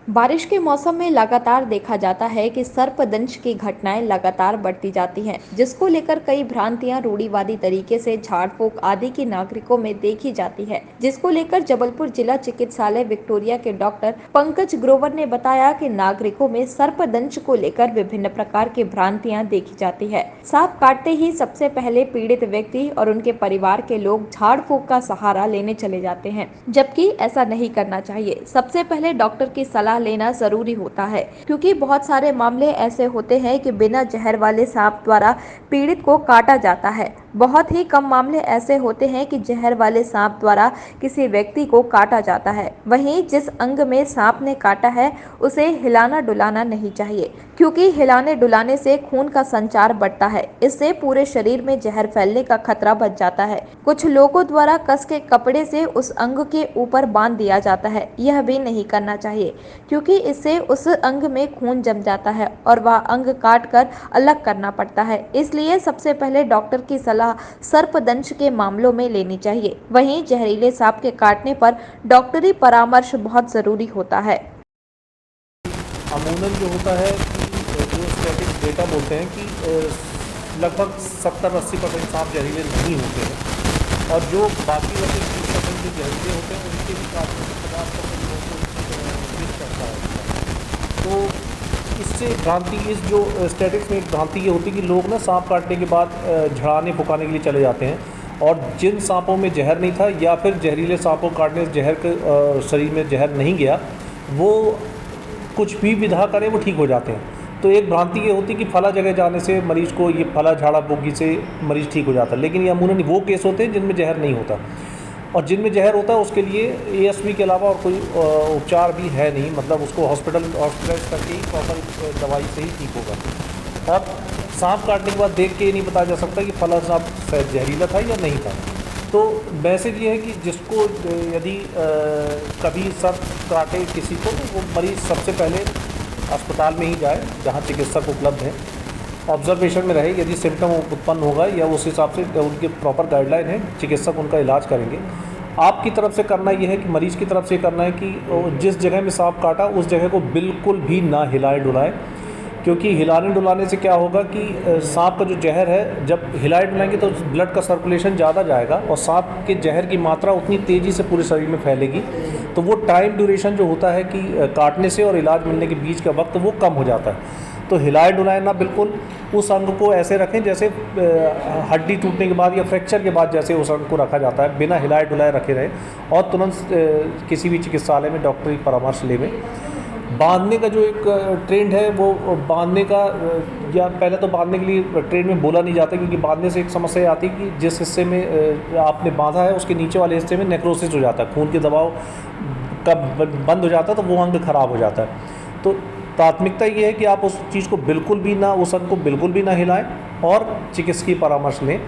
बारिश के मौसम में लगातार देखा जाता है कि सर्पदंश की घटनाएं लगातार बढ़ती जाती हैं, जिसको लेकर कई भ्रांतियां रूढ़िवादी तरीके से झाड़ फूक आदि की नागरिकों में देखी जाती है। जिसको लेकर जबलपुर जिला चिकित्सालय विक्टोरिया के डॉक्टर पंकज ग्रोवर ने बताया कि नागरिकों में सर्पदंश को लेकर विभिन्न प्रकार की भ्रांतियां देखी जाती है। सांप काटते ही सबसे पहले पीड़ित व्यक्ति और उनके परिवार के लोग झाड़ फूक का सहारा लेने चले जाते हैं, जबकि ऐसा नहीं करना चाहिए। सबसे पहले डॉक्टर की सलाह लेना जरूरी होता है, क्योंकि बहुत सारे मामले ऐसे होते हैं कि बिना जहर वाले सांप द्वारा पीड़ित को काटा जाता है। बहुत ही कम मामले ऐसे होते हैं कि जहर वाले सांप द्वारा किसी व्यक्ति को काटा जाता है। वहीं जिस अंग में सांप ने काटा है उसे हिलाना डुलाना नहीं चाहिए, क्योंकि हिलाने डुलाने से खून का संचार बढ़ता है। इससे पूरे शरीर में जहर फैलने का खतरा बढ़ जाता है। कुछ लोगों द्वारा कस के कपड़े से उस अंग के ऊपर बांध दिया जाता है। यह भी नहीं करना चाहिए, क्योंकि इससे उस अंग में खून जम जाता है और वह अंग काट कर अलग करना पड़ता है। इसलिए सबसे पहले डॉक्टर की सलाह सर्पदंश के मामलों में लेनी चाहिए। वहीं जहरीले सांप के काटने पर डॉक्टरी परामर्श बहुत जरूरी होता है। अमूमन जो होता है कि जो स्टैटिक डेटा बोलते हैं कि लगभग 70-80% सांप जहरीले नहीं होते हैं, और जो बाकी बचे 20% जो जहरीले होते हैं उनके भी काटने से 50% लोगों को मिल सकता है। तो इससे भ्रांति, इस जो स्टैटिक्स में एक भ्रांति ये होती है कि लोग ना सांप काटने के बाद झड़ाने फुकाने के लिए चले जाते हैं, और जिन सांपों में जहर नहीं था या फिर जहरीले सांपों काटने से जहर के शरीर में जहर नहीं गया, वो कुछ भी विधा करें वो ठीक हो जाते हैं। तो एक भ्रांति ये होती है कि फला जगह जाने से मरीज़ को ये फला झाड़ा फूकी से मरीज़ ठीक हो जाता है, लेकिन ये अमूमन वो केस होते हैं जिनमें जहर नहीं होता, और जिनमें जहर होता है उसके लिए एएसपी के अलावा और कोई उपचार भी है नहीं, मतलब उसको हॉस्पिटलाइज करके ही प्रॉपर दवाई से ही ठीक होगा। और सांप काटने के बाद देख के ये नहीं बताया जा सकता कि फला सांप शायद जहरीला था या नहीं था। तो मैसेज ये है कि जिसको यदि कभी सर्प काटे किसी को, तो वो मरीज़ सबसे पहले अस्पताल में ही जाए जहाँ चिकित्सक उपलब्ध हैं, ऑब्जर्वेशन में रहे। यदि सिम्टम उत्पन्न होगा या उस हिसाब से उनके प्रॉपर गाइडलाइन है, चिकित्सक उनका इलाज करेंगे। आपकी तरफ से करना ये है कि मरीज़ की तरफ से करना है कि जिस जगह में सांप काटा उस जगह को बिल्कुल भी ना हिलाए डुलाए, क्योंकि हिलाने डुलाने से क्या होगा कि सांप का जो जहर है, जब हिलाए डुलाएंगे तो ब्लड का सर्कुलेशन ज़्यादा जाएगा और सांप के जहर की मात्रा उतनी तेज़ी से पूरे शरीर में फैलेगी, तो वो टाइम ड्यूरेशन जो होता है कि काटने से और इलाज मिलने के बीच का वक्त वो कम हो जाता है। तो हिलाए डुलाए ना, बिल्कुल उस अंग को ऐसे रखें जैसे हड्डी टूटने के बाद या फ्रैक्चर के बाद जैसे उस अंग को रखा जाता है, बिना हिलाए डुलाए रखे रहे, और तुरंत किसी भी चिकित्सालय में डॉक्टरी परामर्श लें। बांधने का जो एक ट्रेंड है वो बांधने का, या पहले तो बांधने के लिए ट्रेंड में बोला नहीं जाता, क्योंकि बांधने से एक समस्या आती है कि जिस हिस्से में आपने बांधा है उसके नीचे वाले हिस्से में नेक्रोसिस हो जाता है, खून के दबाव का बंद हो जाता है, तो वो अंग खराब हो जाता है। तो प्राथमिकता ये है कि आप उस चीज़ को बिल्कुल भी ना, उस अंग को बिल्कुल भी ना हिलाएं और चिकित्सकीय परामर्श लें।